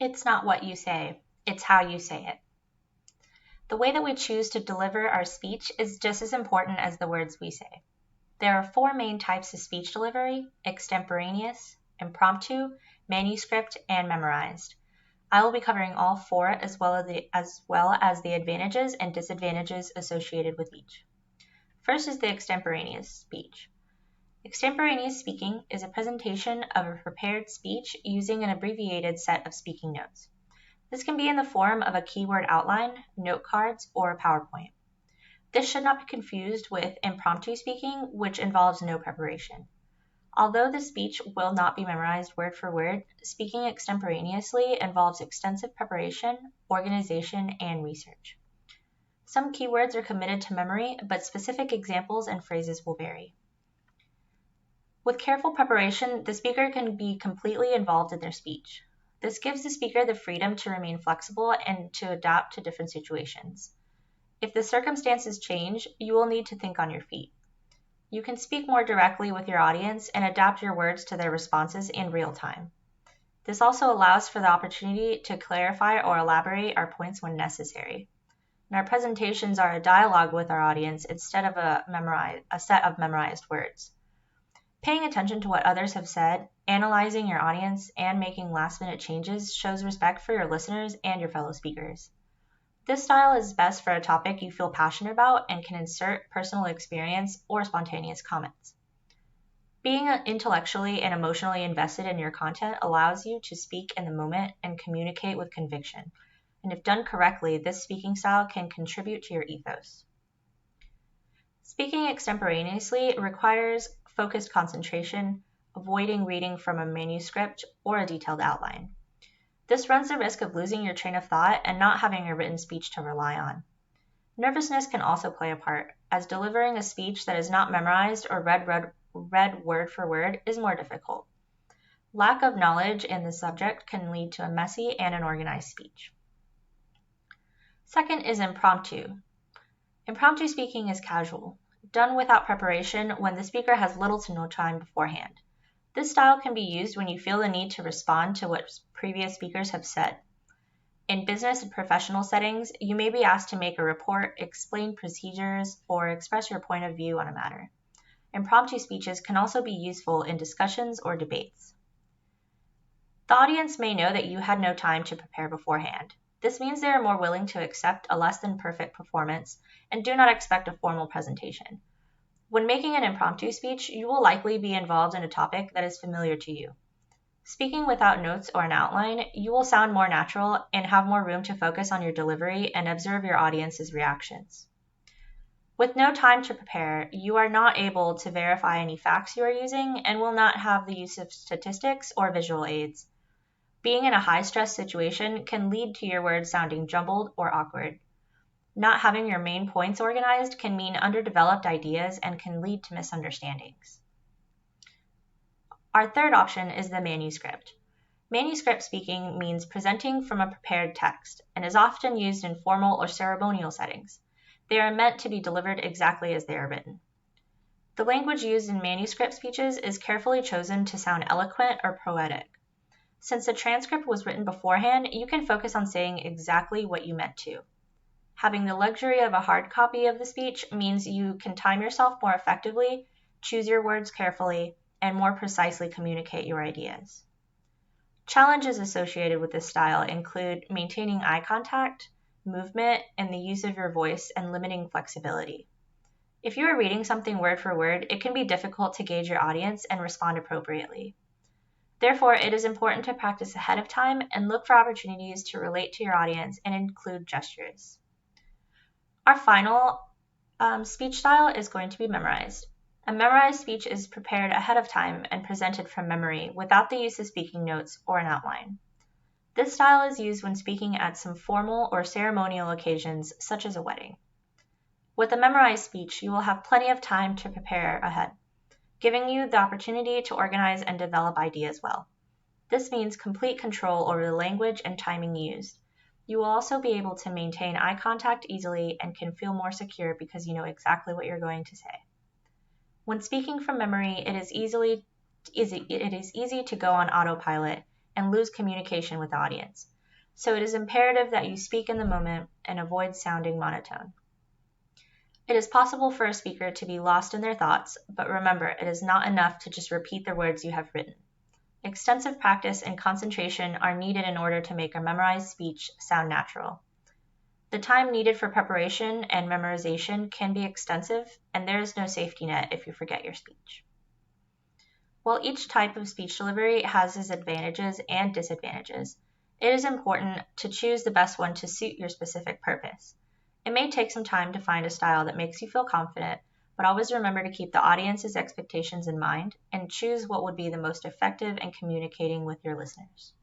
It's not what you say, it's how you say it. The way that we choose to deliver our speech is just as important as the words we say. There are four main types of speech delivery: extemporaneous, impromptu, manuscript, and memorized. I will be covering all four as well as the advantages and disadvantages associated with each. First is the extemporaneous speech. Extemporaneous speaking is a presentation of a prepared speech using an abbreviated set of speaking notes. This can be in the form of a keyword outline, note cards, or a PowerPoint. This should not be confused with impromptu speaking, which involves no preparation. Although the speech will not be memorized word for word, speaking extemporaneously involves extensive preparation, organization, and research. Some keywords are committed to memory, but specific examples and phrases will vary. With careful preparation, the speaker can be completely involved in their speech. This gives the speaker the freedom to remain flexible and to adapt to different situations. If the circumstances change, you will need to think on your feet. You can speak more directly with your audience and adapt your words to their responses in real time. This also allows for the opportunity to clarify or elaborate our points when necessary. And our presentations are a dialogue with our audience instead of a set of memorized words. Paying attention to what others have said, analyzing your audience, and making last-minute changes shows respect for your listeners and your fellow speakers. This style is best for a topic you feel passionate about and can insert personal experience or spontaneous comments. Being intellectually and emotionally invested in your content allows you to speak in the moment and communicate with conviction. And if done correctly, this speaking style can contribute to your ethos. Speaking extemporaneously requires focused concentration, avoiding reading from a manuscript or a detailed outline. This runs the risk of losing your train of thought and not having a written speech to rely on. Nervousness can also play a part, as delivering a speech that is not memorized or read word for word is more difficult. Lack of knowledge in the subject can lead to a messy and unorganized speech. Second is impromptu. Impromptu speaking is casual, done without preparation when the speaker has little to no time beforehand. This style can be used when you feel the need to respond to what previous speakers have said. In business and professional settings, you may be asked to make a report, explain procedures, or express your point of view on a matter. Impromptu speeches can also be useful in discussions or debates. The audience may know that you had no time to prepare beforehand. This means they are more willing to accept a less than perfect performance and do not expect a formal presentation. When making an impromptu speech, you will likely be involved in a topic that is familiar to you. Speaking without notes or an outline, you will sound more natural and have more room to focus on your delivery and observe your audience's reactions. With no time to prepare, you are not able to verify any facts you are using and will not have the use of statistics or visual aids. Being in a high-stress situation can lead to your words sounding jumbled or awkward. Not having your main points organized can mean underdeveloped ideas and can lead to misunderstandings. Our third option is the manuscript. Manuscript speaking means presenting from a prepared text and is often used in formal or ceremonial settings. They are meant to be delivered exactly as they are written. The language used in manuscript speeches is carefully chosen to sound eloquent or poetic. Since the transcript was written beforehand, you can focus on saying exactly what you meant to. Having the luxury of a hard copy of the speech means you can time yourself more effectively, choose your words carefully, and more precisely communicate your ideas. Challenges associated with this style include maintaining eye contact, movement, and the use of your voice, and limiting flexibility. If you are reading something word for word, it can be difficult to gauge your audience and respond appropriately. Therefore, it is important to practice ahead of time and look for opportunities to relate to your audience and include gestures. Our final speech style is going to be memorized. A memorized speech is prepared ahead of time and presented from memory without the use of speaking notes or an outline. This style is used when speaking at some formal or ceremonial occasions, such as a wedding. With a memorized speech, you will have plenty of time to prepare ahead, giving you the opportunity to organize and develop ideas well. This means complete control over the language and timing used. You will also be able to maintain eye contact easily and can feel more secure because you know exactly what you're going to say. When speaking from memory, it is easy to go on autopilot and lose communication with the audience. So it is imperative that you speak in the moment and avoid sounding monotone. It is possible for a speaker to be lost in their thoughts, but remember, it is not enough to just repeat the words you have written. Extensive practice and concentration are needed in order to make a memorized speech sound natural. The time needed for preparation and memorization can be extensive, and there is no safety net if you forget your speech. While each type of speech delivery has its advantages and disadvantages, it is important to choose the best one to suit your specific purpose. It may take some time to find a style that makes you feel confident, but always remember to keep the audience's expectations in mind and choose what would be the most effective in communicating with your listeners.